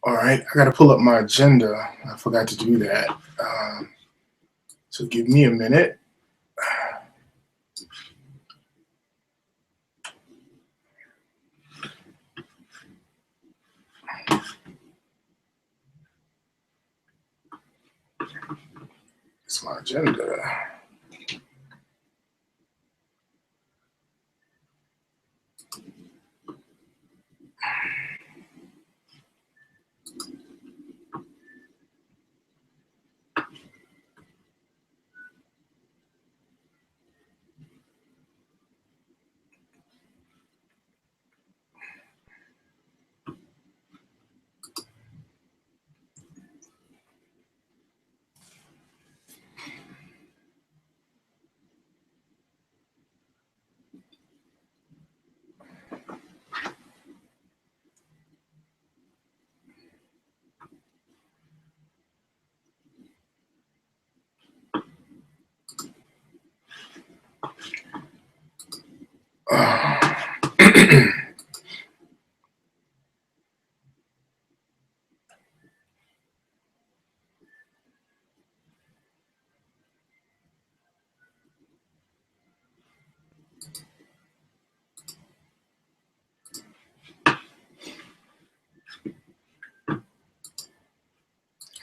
All right, I got to pull up my agenda. I forgot to do that. So give me a minute. It's my agenda.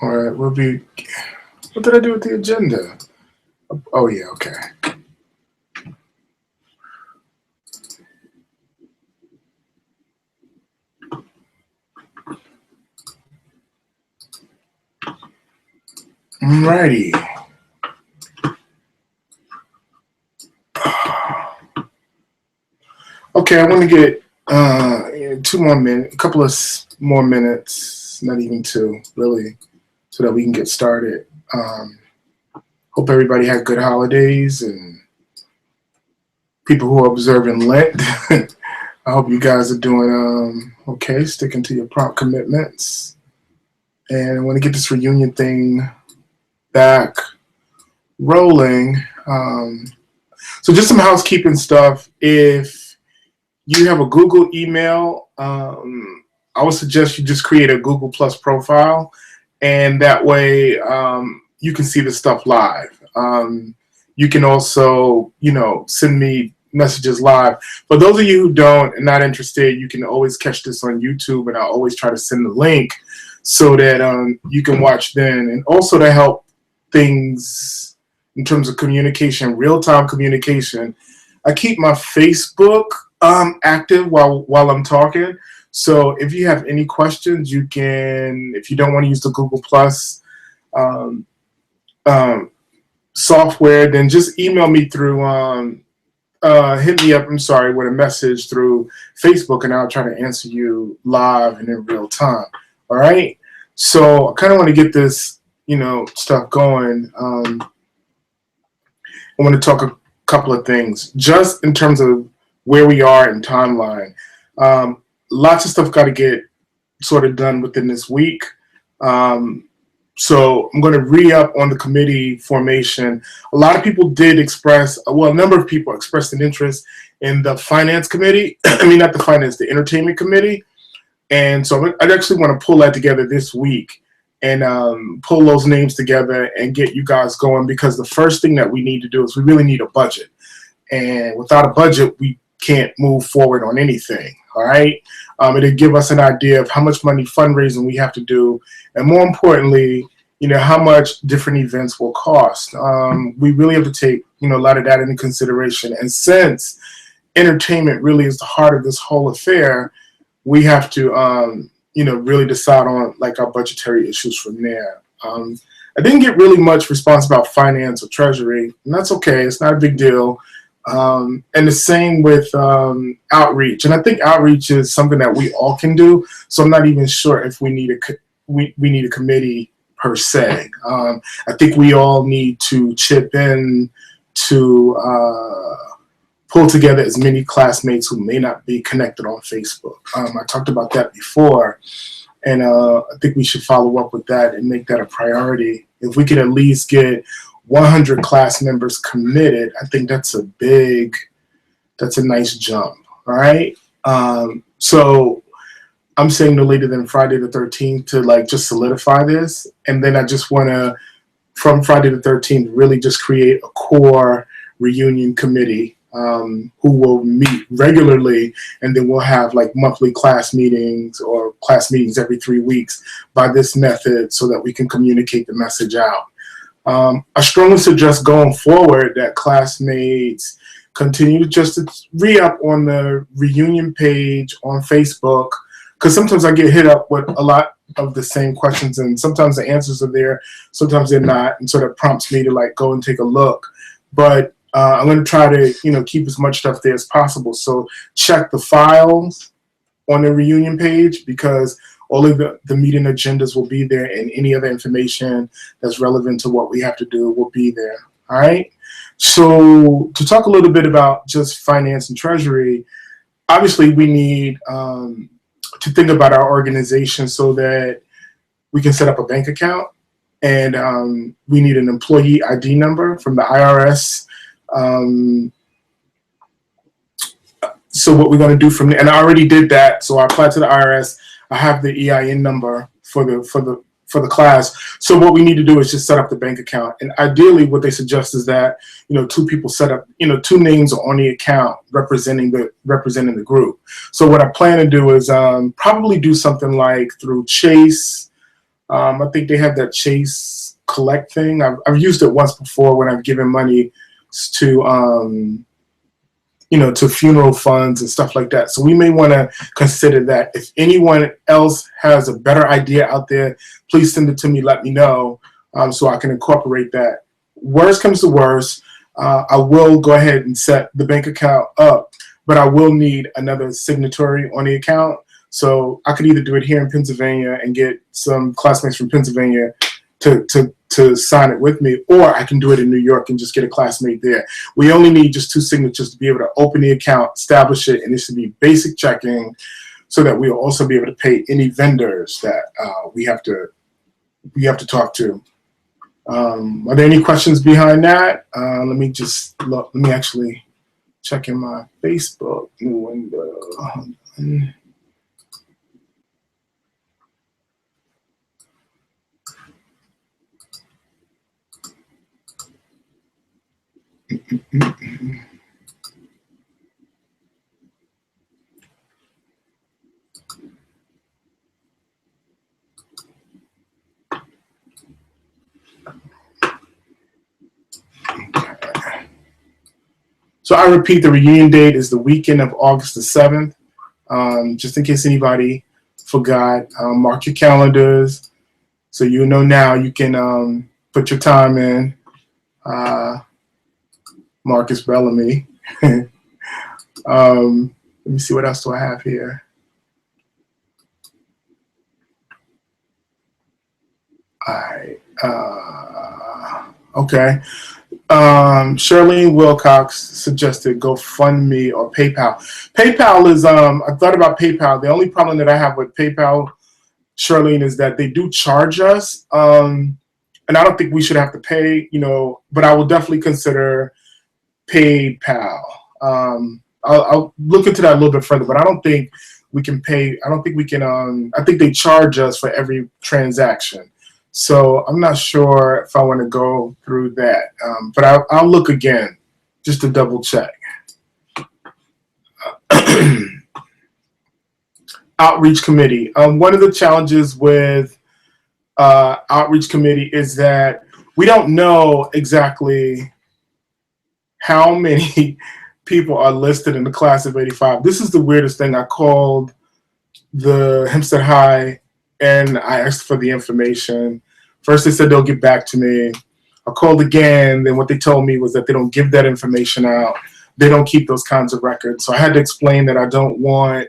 All right, we'll be. What did I do with the agenda? Oh yeah, okay. Alrighty. Okay, I want to get 2 more minutes, a couple of more minutes, not even two, really, so that we can get started. Hope everybody had good holidays and people who are observing Lent. I hope you guys are doing okay, sticking to your prompt commitments. And I want to get this reunion thing back rolling. So just some housekeeping stuff. If you have a Google email, I would suggest you just create a Google Plus profile, and that way you can see the stuff live. You can also, send me messages live. For those of you who don't and not interested, you can always catch this on YouTube, and I'll always try to send the link so that you can watch then. And also to help things in terms of communication, real-time communication, I keep my Facebook active while I'm talking. So if you have any questions, you can, if you don't want to use the Google Plus software, then just email me through, hit me up, with a message through Facebook, and I'll try to answer you live and in real time. All right? So I kind of want to get this, stuff going. I want to talk a couple of things, just in terms of where we are in timeline. Lots of stuff got to get sort of done within this week. So I'm going to re-up on the committee formation. A lot of people did express, a number of people expressed an interest in the finance committee. I mean, not the finance, the entertainment committee. And so I'd actually want to pull that together this week and pull those names together and get you guys going, because the first thing that we need to do is we really need a budget. And without a budget, we can't move forward on anything. All right. It'll give us an idea of how much money fundraising we have to do. And more importantly, how much different events will cost. We really have to take, a lot of that into consideration. And since entertainment really is the heart of this whole affair, we have to, really decide on our budgetary issues from there. I didn't get really much response about finance or treasury, and that's okay. It's not a big deal. And the same with outreach. And I think outreach is something that we all can do. So I'm not even sure if we need a committee per se. I think we all need to chip in to pull together as many classmates who may not be connected on Facebook. I talked about that before, and I think we should follow up with that and make that a priority. If we could at least get 100 class members committed, I think that's a nice jump. All right. So I'm saying no later than Friday the 13th to like just solidify this. And then I just want to, from Friday the 13th, really just create a core reunion committee who will meet regularly, and then we'll have like monthly class meetings or class meetings every 3 weeks by this method so that we can communicate the message out. I strongly suggest going forward that classmates continue just to re-up on the reunion page on Facebook, because sometimes I get hit up with a lot of the same questions, and sometimes the answers are there, sometimes they're not, and so that prompts me to like go and take a look. But I'm going to try to keep as much stuff there as possible. So check the files on the reunion page, because all of the meeting agendas will be there, and any other information that's relevant to what we have to do will be there. All right. So to talk a little bit about just finance and treasury, obviously we need to think about our organization so that we can set up a bank account, and we need an employee ID number from the IRS. So what we're going to do from there, and I already did that. So I applied to the IRS. I have the EIN number for the class. So what we need to do is just set up the bank account. And ideally what they suggest is that, two people set up, two names on the account representing the group. So what I plan to do is probably do something like through Chase. I think they have that Chase Collect thing. I've used it once before when I've given money to to funeral funds and stuff like that. So we may want to consider that. If anyone else has a better idea out there, please send it to me, let me know, so I can incorporate that. Worst comes to worst, I will go ahead and set the bank account up, but I will need another signatory on the account. So I could either do it here in Pennsylvania and get some classmates from Pennsylvania to sign it with me, or I can do it in New York and just get a classmate there. We only need just 2 signatures to be able to open the account, establish it, and it should be basic checking, so that we'll also be able to pay any vendors that we have to talk to. Are there any questions behind that? Let me just look. Let me actually check in my Facebook window. So I repeat, the reunion date is the weekend of August the 7th. Just in case anybody forgot, mark your calendars so you know now. You can put your time in. Marcus Bellamy. Let me see, what else do I have here? All right. Okay. Charlene Wilcox suggested GoFundMe or PayPal. PayPal is, I thought about PayPal. The only problem that I have with PayPal, Charlene, is that they do charge us. And I don't think we should have to pay, but I will definitely consider PayPal. I'll look into that a little bit further, but I don't think we can pay. I don't think we can, I think they charge us for every transaction. So I'm not sure if I want to go through that, but I'll look again just to double check. Outreach committee. One of the challenges with outreach committee is that we don't know exactly how many people are listed in the class of 85. This is the weirdest thing. I called the Hempstead High and I asked for the information. First they said they'll get back to me. I called again, then what they told me was that they don't give that information out. They don't keep those kinds of records. So I had to explain that I don't want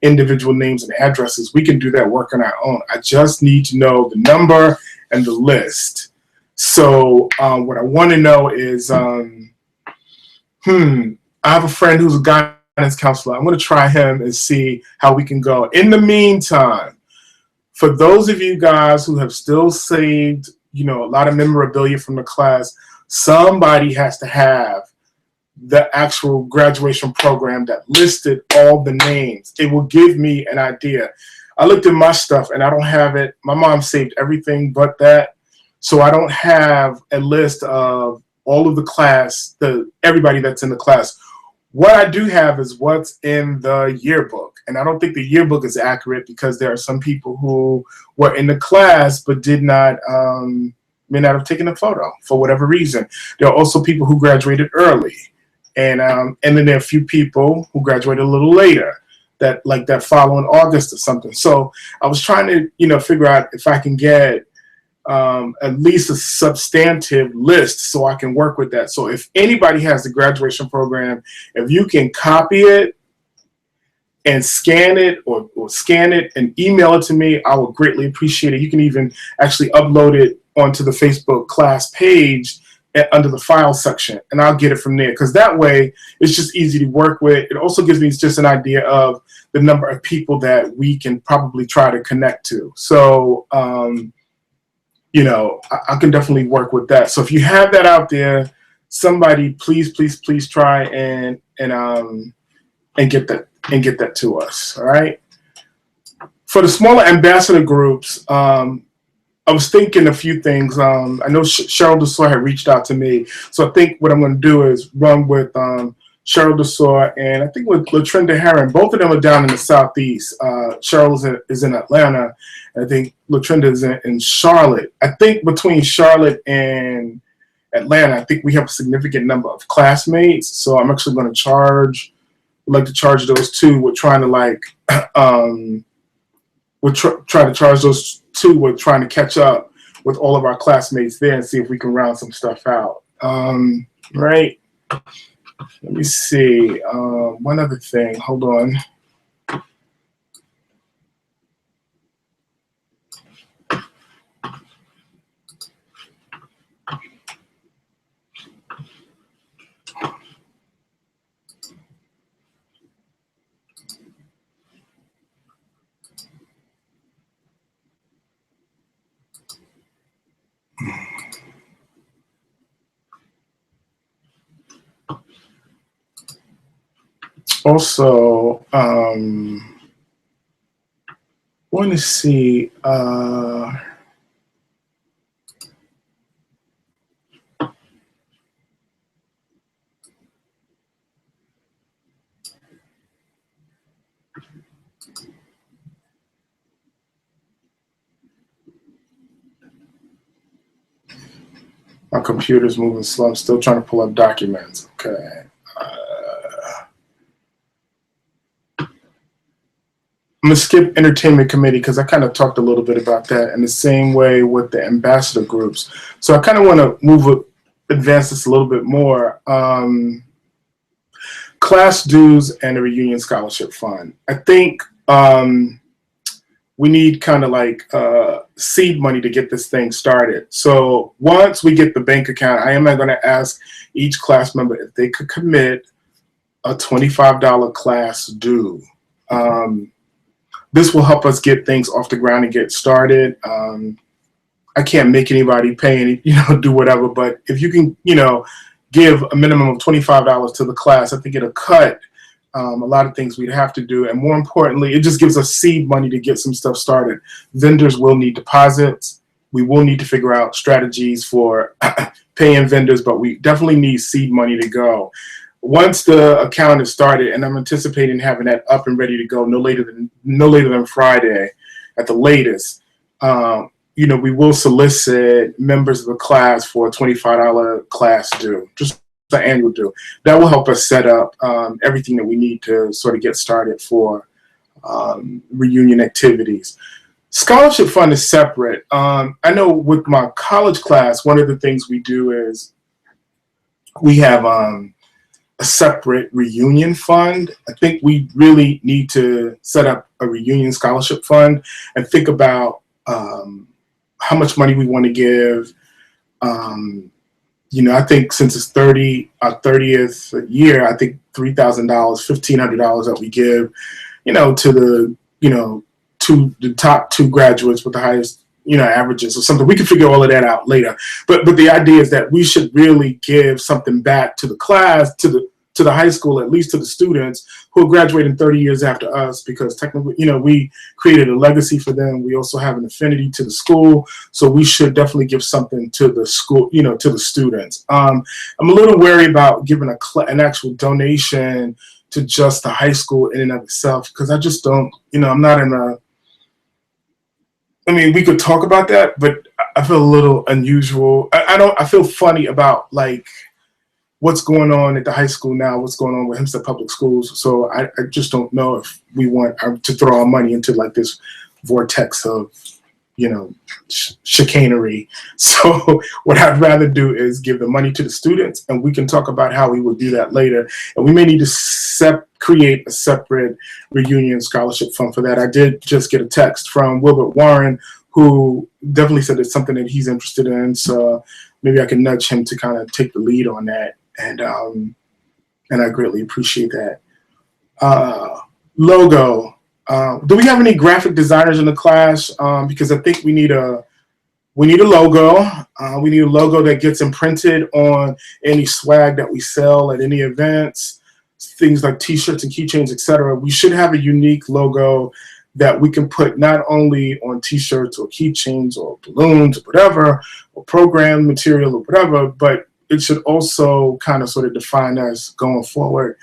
individual names and addresses. We can do that work on our own. I just need to know the number and the list. So what I want to know is, I have a friend who's a guidance counselor. I'm going to try him and see how we can go. In the meantime, for those of you guys who have still saved, a lot of memorabilia from the class, somebody has to have the actual graduation program that listed all the names. It will give me an idea. I looked at my stuff and I don't have it. My mom saved everything but that. So I don't have a list of all of the class, everybody that's in the class. What I do have is what's in the yearbook. And I don't think the yearbook is accurate because there are some people who were in the class but did not, may not have taken a photo for whatever reason. There are also people who graduated early. And then there are a few people who graduated a little later, that following August or something. So I was trying to, figure out if I can get at least a substantive list so I can work with that. So if anybody has the graduation program, if you can copy it and scan it or scan it and email it to me, I will greatly appreciate it. You can even actually upload it onto the Facebook class page under the file section, and I'll get it from there, because that way it's just easy to work with. It also gives me just an idea of the number of people that we can probably try to connect to. So I can definitely work with that. So if you have that out there, somebody please try and get that to us. All right. For the smaller ambassador groups, I was thinking a few things. I know Cheryl DeSoy had reached out to me, so I think what I'm going to do is run with Cheryl DeSoy and I think with LaTrinda Herron. Both of them are down in the Southeast. Cheryl is in Atlanta, and I think LaTrinda is in Charlotte. I think between Charlotte and Atlanta, I think we have a significant number of classmates. So I'm actually going to charge those two. We're trying to try to charge those two. We're trying to catch up with all of our classmates there and see if we can round some stuff out. Right. Let me see. One other thing. Hold on. Also, want to see. My computer's moving slow. I'm still trying to pull up documents. Okay. I'm going to skip entertainment committee because I kind of talked a little bit about that, in the same way with the ambassador groups. So I kind of want to advance this a little bit more. Class dues and a reunion scholarship fund. I think we need kind of seed money to get this thing started. So once we get the bank account, I am going to ask each class member if they could commit a $25 class due. This will help us get things off the ground and get started. I can't make anybody pay any, do whatever, but if you can, give a minimum of $25 to the class, I think it'll cut a lot of things we'd have to do. And more importantly, it just gives us seed money to get some stuff started. Vendors will need deposits. We will need to figure out strategies for paying vendors, but we definitely need seed money to go. Once the account is started, and I'm anticipating having that up and ready to go no later than Friday at the latest, we will solicit members of the class for a $25 class due, just the annual due. That will help us set up everything that we need to sort of get started for reunion activities. Scholarship fund is separate. I know with my college class, one of the things we do is we have a separate reunion fund. I think we really need to set up a reunion scholarship fund and think about how much money we want to give. I think since it's our 30th year, I think $3,000, $1,500 that we give, to the top two graduates with the highest averages or something. We can figure all of that out later. But the idea is that we should really give something back to the class, to the high school, at least to the students who are graduating 30 years after us, because technically, we created a legacy for them. We also have an affinity to the school, so we should definitely give something to the school, to the students. I'm a little wary about giving an actual donation to just the high school in and of itself, because I just don't, I'm not in a, we could talk about that, but I feel a little unusual. I feel funny about like what's going on at the high school now, what's going on with Hempstead Public Schools. So I just don't know if we want to throw our money into like this vortex of, chicanery. So what I'd rather do is give the money to the students, and we can talk about how we will do that later. And we may need to create a separate reunion scholarship fund for that. I did just get a text from Wilbert Warren, who definitely said it's something that he's interested in. So maybe I can nudge him to kind of take the lead on that. And I greatly appreciate that. Logo. Do we have any graphic designers in the class? Because I think we need a logo. We need a logo that gets imprinted on any swag that we sell at any events, things like T-shirts and keychains, etc. We should have a unique logo that we can put not only on T-shirts or keychains or balloons or whatever, or program material or whatever, but it should also kind of sort of define us going forward.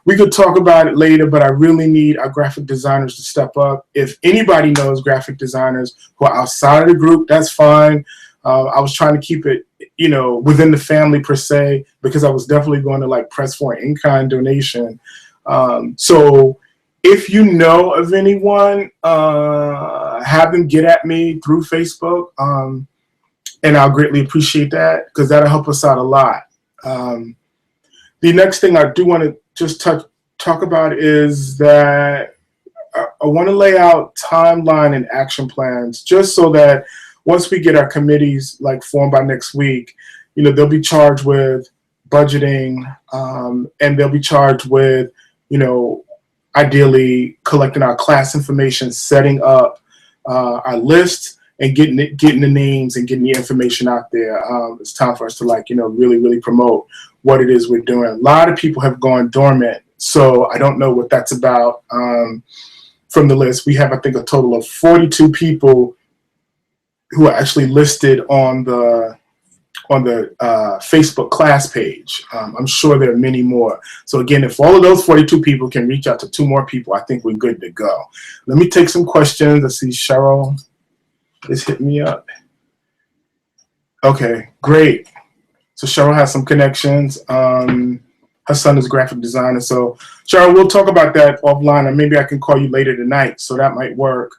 We could talk about it later, but I really need our graphic designers to step up. If anybody knows graphic designers who are outside of the group, that's fine. I was trying to keep it, within the family per se, because I was definitely going to like press for an in-kind donation. So if you know of anyone, have them get at me through Facebook. And I'll greatly appreciate that, because that'll help us out a lot. The next thing I do want to just talk about is that I want to lay out timeline and action plans, just so that once we get our committees like formed by next week, they'll be charged with budgeting, and they'll be charged with, ideally collecting our class information, setting up our list, and getting the names and getting the information out there. It's time for us to really, really promote what it is we're doing. A lot of people have gone dormant, so I don't know what that's about. From the list, we have, I think, a total of 42 people who are actually listed on the Facebook class page. I'm sure there are many more. So again, if all of those 42 people can reach out to 2 more people, I think we're good to go. Let me take some questions. Let's see, Cheryl is hitting me up. Okay, great. So Cheryl has some connections. Her son is a graphic designer. So Cheryl, we'll talk about that offline, and maybe I can call you later tonight. So that might work.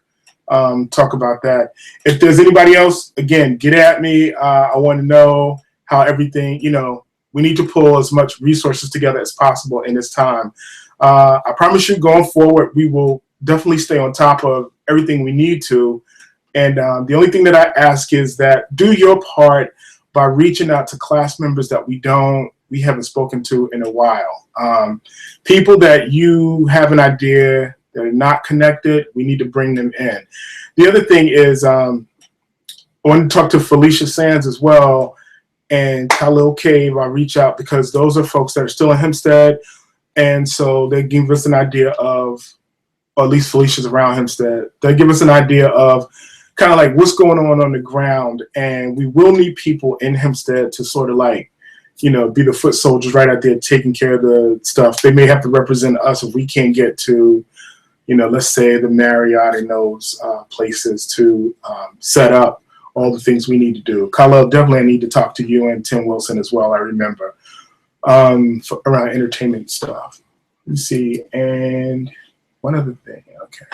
Talk about that. If there's anybody else, again, get at me. I want to know how everything, we need to pull as much resources together as possible in this time. I promise you, going forward, we will definitely stay on top of everything we need to. And the only thing that I ask is that do your part by reaching out to class members that we haven't spoken to in a while. People that you have an idea that are not connected, we need to bring them in. The other thing is I want to talk to Felicia Sands as well, and Khalil Cave. I'll reach out, because those are folks that are still in Hempstead, and so they give us an idea of, or at least Felicia's around Hempstead, they give us an idea of kind of like what's going on the ground. And we will need people in Hempstead to sort of like, be the foot soldiers right out there taking care of the stuff. They may have to represent us if we can't get to, let's say the Marriott and those places to set up all the things we need to do. Khalil, definitely I need to talk to you and Tim Wilson as well, I remember, around entertainment stuff. Let me see. And one other thing, okay.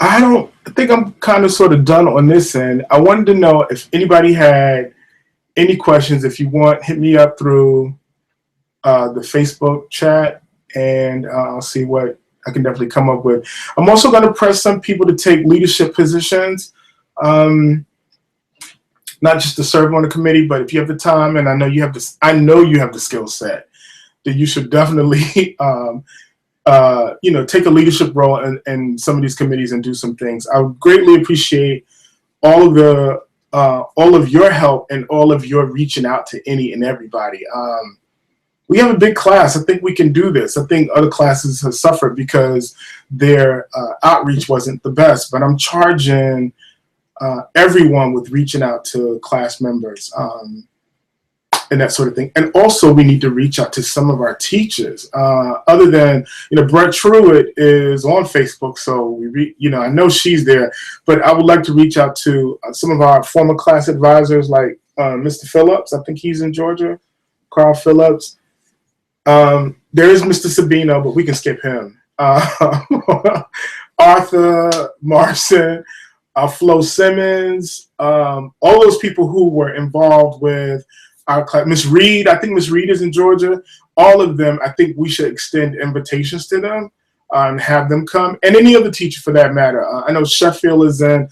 I think I'm kind of sort of done on this end. I wanted to know if anybody had any questions. If you want, hit me up through the Facebook chat, and I'll see what I can definitely come up with. I'm also going to press some people to take leadership positions, not just to serve on the committee, but if you have the time, and I know you have the skill set, then you should definitely you know, take a leadership role in some of these committees and do some things. I would greatly appreciate all of the all of your help and all of your reaching out to any and everybody. We have a big class. I think we can do this. I think other classes have suffered because their outreach wasn't the best, but I'm charging everyone with reaching out to class members and that sort of thing. And also we need to reach out to some of our teachers. Other than, you know, Brett Truitt is on Facebook, so you know, I know she's there, but I would like to reach out to some of our former class advisors, like Mr. Phillips. I think he's in Georgia, Carl Phillips. There is Mr. Sabino, but we can skip him. Arthur Marson, Flo Simmons, all those people who were involved with our class. Miss Reed, I think Miss Reed is in Georgia. All of them, I think we should extend invitations to them and have them come. And any other teacher for that matter. I know Sheffield is in.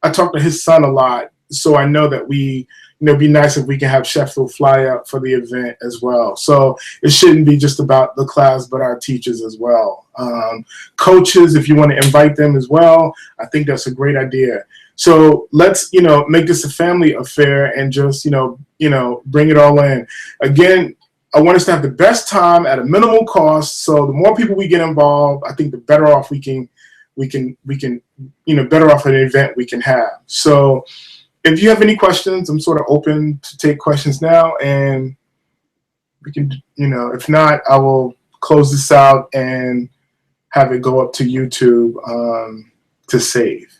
I talk to his son a lot, so I know that we, you know, it'd be nice if we can have Sheffield fly out for the event as well. So it shouldn't be just about the class, but our teachers as well. Coaches, if you want to invite them as well, I think that's a great idea. So let's, you know, make this a family affair and just, you know, bring it all in. Again, I want us to have the best time at a minimal cost. So the more people we get involved, I think the better off we can, you know, better off an event we can have. So if you have any questions, I'm sort of open to take questions now, and we can, you know, if not, I will close this out and have it go up to YouTube to save.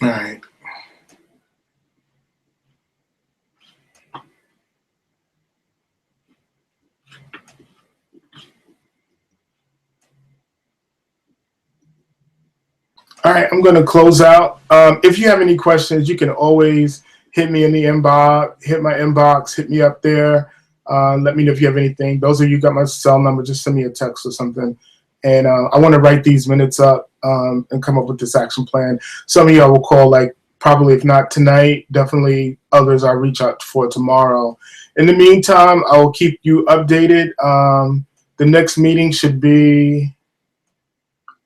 All right. All right, I'm going to close out. If you have any questions, you can always hit me in the inbox, hit my inbox, hit me up there. Let me know if you have anything. Those of you who got my cell number, just send me a text or something. And I want to write these minutes up and come up with this action plan. Some of you I will call, like, probably if not tonight, definitely others I'll reach out for tomorrow. In the meantime, I will keep you updated. The next meeting should be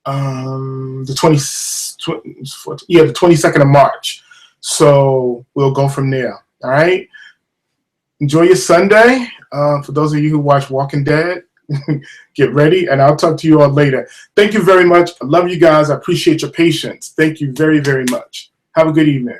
the 22nd of March. So we'll go from there. All right. Enjoy your Sunday. For those of you who watch Walking Dead, get ready, and I'll talk to you all later. Thank you very much. I love you guys. I appreciate your patience. Thank you very, very much. Have a good evening.